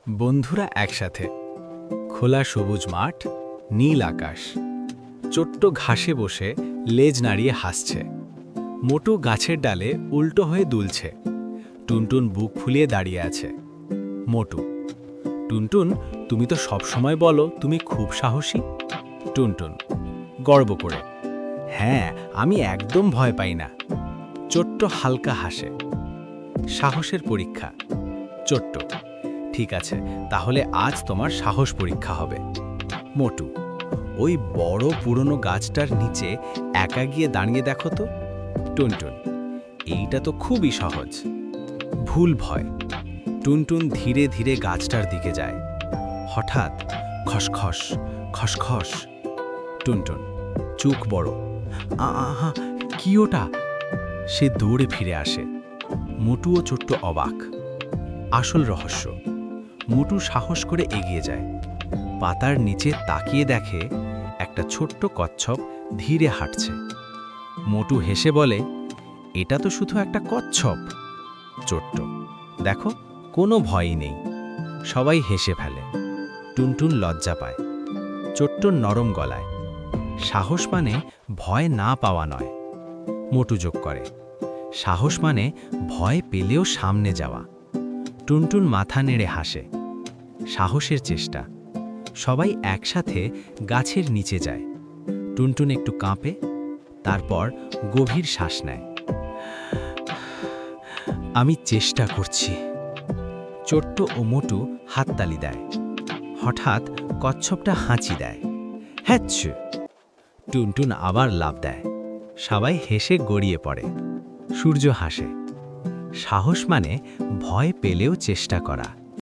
বন্ধুরা একসাথে খোলা সবুজ মাঠ, নীল আকাশ, ছোট্ট ঘাসে বসে লেজ নাড়িয়ে হাসছে। মোটু গাছের ডালে উল্টো হয়ে দুলছে। টুনটুন বুক ফুলিয়ে দাঁড়িয়ে আছে। মোটু: টুনটুন, তুমি তো সবসময় বলো তুমি খুব সাহসী। টুনটুন গর্ব করে: হ্যাঁ, আমি একদম ভয় পাই না। ছোট্ট হালকা হাসে। সাহসের পরীক্ষা। ছোট্ট: ঠিক আছে, তাহলে আজ তোমার সাহস পরীক্ষা হবে। মোটু: ওই বড় পুরনো গাছটার নিচে একা গিয়ে দাঁড়িয়ে দেখো তো। টুনটুন: এইটা তো খুবই সহজ। ভুল ভয়। টুনটুন ধীরে ধীরে গাছটার দিকে যায়। হঠাৎ খসখস খসখস। টুনটুন চোখ বড়: আহা, কি ওটা? সে দৌড়ে ফিরে আসে। মোটু ও ছোট্ট অবাক। আসল রহস্য: মোটু সাহস করে এগিয়ে যায়। পাতার নিচে তাকিয়ে দেখে একটা ছোট্ট কচ্ছপ ধীরে হাঁটছে। মোটু হেসে বলে, এটা তো শুধু একটা কচ্ছপ। ছোট্ট: দেখো, কোনো ভয়ই নেই। সবাই হেসে ফেলে। টুনটুন লজ্জা পায়। ছোট্ট নরম গলায়, সাহস মানে ভয় না পাওয়া নয়। মোটু যোগ করে, সাহস মানে ভয় পেলেও সামনে যাওয়া। টুনটুন মাথা নেড়ে হাসে। সাহসের চেষ্টা। সবাই একসাথে গাছের নিচে যায়। টুনটুন একটু কাঁপে, তারপর গভীর শ্বাস নেয়। আমি চেষ্টা করছি। ছোট্ট ও মোটু হাততালি দেয়। হঠাৎ কচ্ছপটা হাঁচি দেয়। হ্যাচ্ছু! টুনটুন আবার লাফ দেয়। সবাই হেসে গড়িয়ে পড়ে। সূর্য হাসে। সাহস মানে ভয় পেলেও চেষ্টা করা।